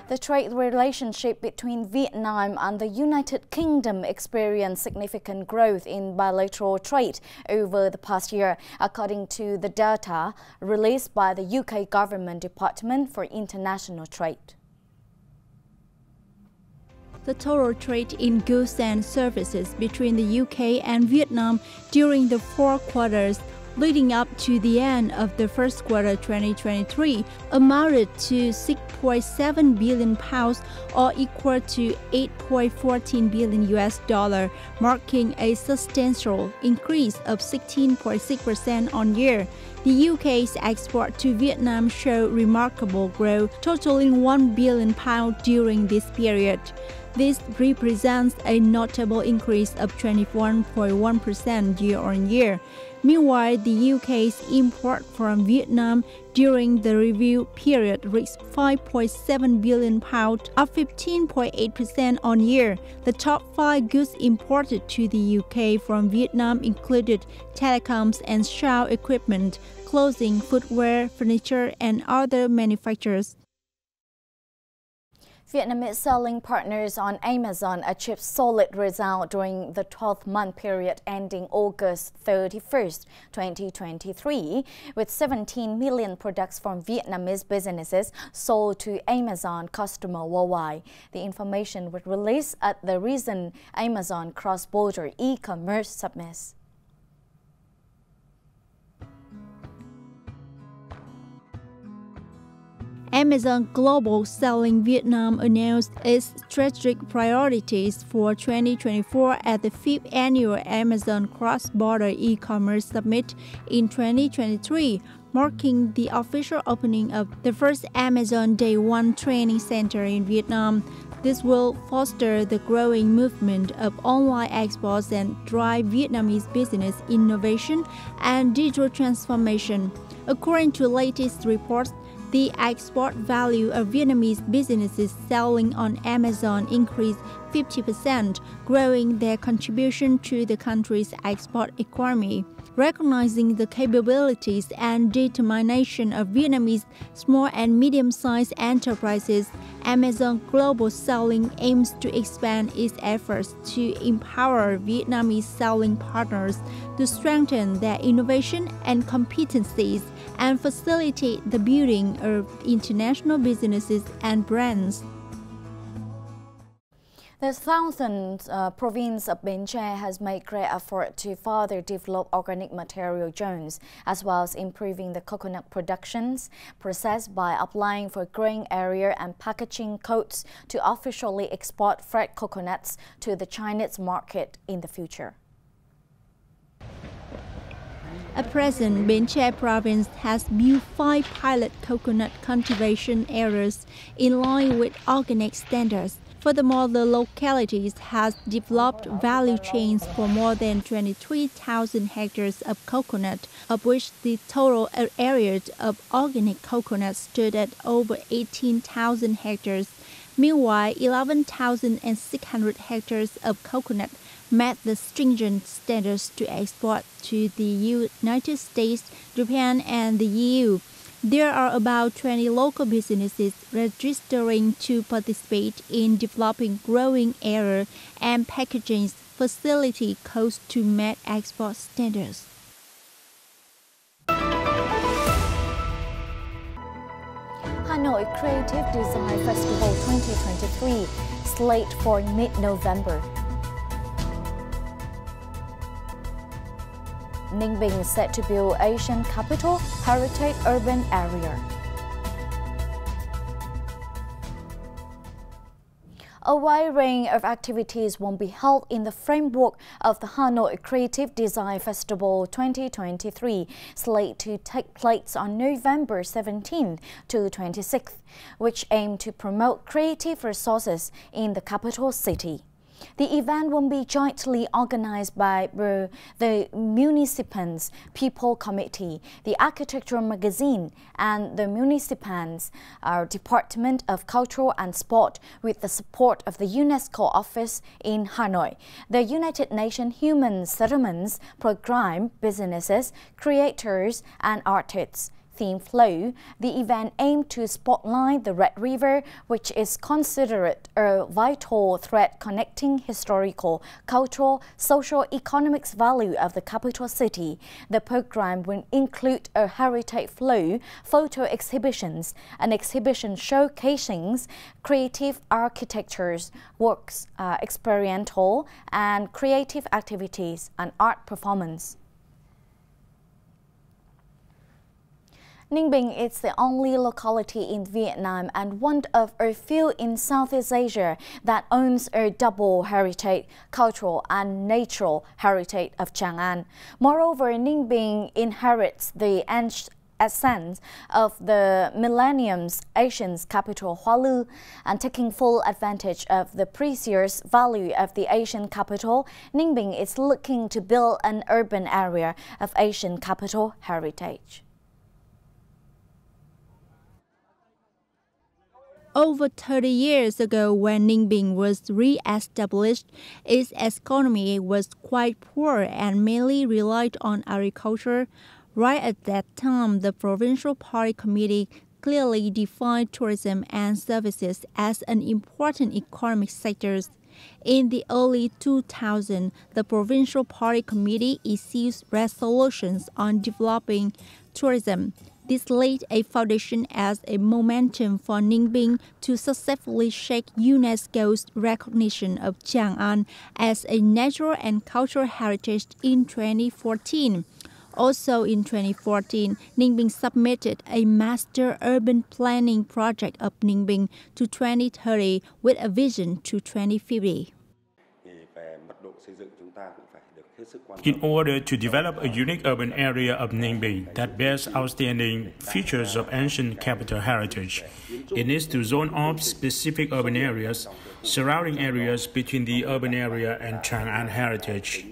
The trade relationship between Vietnam and the United Kingdom experienced significant growth in bilateral trade over the past year, according to the data released by the UK Government Department for International Trade. The total trade in goods and services between the UK and Vietnam during the 4 quarters leading up to the end of the first quarter 2023 amounted to £6.7 billion or equal to $8.14 billion, marking a substantial increase of 16.6% on year. The UK's export to Vietnam showed remarkable growth, totaling £1 billion during this period. This represents a notable increase of 21.1% year-on-year. Meanwhile, the UK's import from Vietnam during the review period reached £5.7 billion, up 15.8% on year. The top 5 goods imported to the UK from Vietnam included telecoms and shower equipment, clothing, footwear, furniture, and other manufacturers. Vietnamese selling partners on Amazon achieved solid results during the 12-month period ending August 31st, 2023, with 17 million products from Vietnamese businesses sold to Amazon customers worldwide. The information was released at the recent Amazon Cross-Border E-commerce Summit. Amazon Global Selling Vietnam announced its strategic priorities for 2024 at the 5th Annual Amazon Cross-Border E-commerce Summit in 2023, marking the official opening of the first Amazon Day 1 training center in Vietnam. This will foster the growing movement of online exports and drive Vietnamese business innovation and digital transformation. According to latest reports, the export value of Vietnamese businesses selling on Amazon increased 50%, growing their contribution to the country's export economy. Recognizing the capabilities and determination of Vietnamese small and medium-sized enterprises, Amazon Global Selling aims to expand its efforts to empower Vietnamese selling partners to strengthen their innovation and competencies and facilitate the building of international businesses and brands. The southern province of Bến Tre has made great effort to further develop organic material zones, as well as improving the coconut productions process by applying for growing area and packaging codes to officially export fresh coconuts to the Chinese market in the future. At present, Bến Tre province has built 5 pilot coconut cultivation areas in line with organic standards. Furthermore, the localities has developed value chains for more than 23,000 hectares of coconut, of which the total area of organic coconut stood at over 18,000 hectares. Meanwhile, 11,600 hectares of coconut met the stringent standards to export to the United States, Japan, and the EU. There are about 20 local businesses registering to participate in developing growing area and packaging facility codes to meet export standards. Hanoi Creative Design Festival 2023, slate for mid-November. Ninh Bình set to build Asian Capital Heritage Urban Area. A wide range of activities will be held in the framework of the Hanoi Creative Design Festival 2023, slated to take place on November 17th to 26th, which aim to promote creative resources in the capital city. The event will be jointly organized by the Municipals People Committee, the Architectural Magazine, and the Municipals Department of Culture and Sport, with the support of the UNESCO office in Hanoi, the United Nations Human Settlements Programme, businesses, creators, and artists. theme Flow, the event aimed to spotlight the Red River, which is considered a vital thread connecting historical, cultural, social, economic value of the capital city. The program will include a heritage flow, photo exhibitions, an exhibition showcasing creative architectures, works, experiential and creative activities, and art performance. Ninh Bình is the only locality in Vietnam and one of a few in Southeast Asia that owns a double heritage, cultural and natural heritage of Chang'an. Moreover, Ninh Bình inherits the essence of the millennium's Asian capital Hoa Lư, and taking full advantage of the precious value of the Asian capital, Ninh Bình is looking to build an urban area of Asian capital heritage. Over 30 years ago, when Ninh Bình was re-established, its economy was quite poor and mainly relied on agriculture. Right at that time, the Provincial Party Committee clearly defined tourism and services as an important economic sectors. In the early 2000s, the Provincial Party Committee issued resolutions on developing tourism. This laid a foundation as a momentum for Ninh Bình to successfully shake UNESCO's recognition of Chang'an as a natural and cultural heritage in 2014. Also in 2014, Ninh Bình submitted a master urban planning project of Ninh Bình to 2030 with a vision to 2050. In order to develop a unique urban area of Ninh Bình that bears outstanding features of ancient capital heritage, it needs to zone off specific urban areas, surrounding areas between the urban area and Chang'an heritage.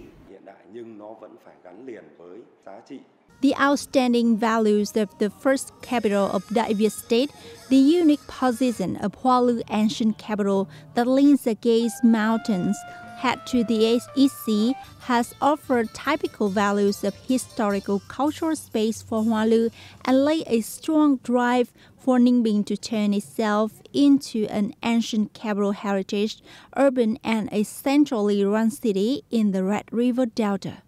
The outstanding values of the first capital of diverse state, the unique position of Hoa Lư ancient capital that leans against mountains, head to the East Sea, has offered typical values of historical cultural space for Hoa Lư and laid a strong drive for Ninh Bình to turn itself into an ancient capital heritage, urban and a centrally run city in the Red River Delta.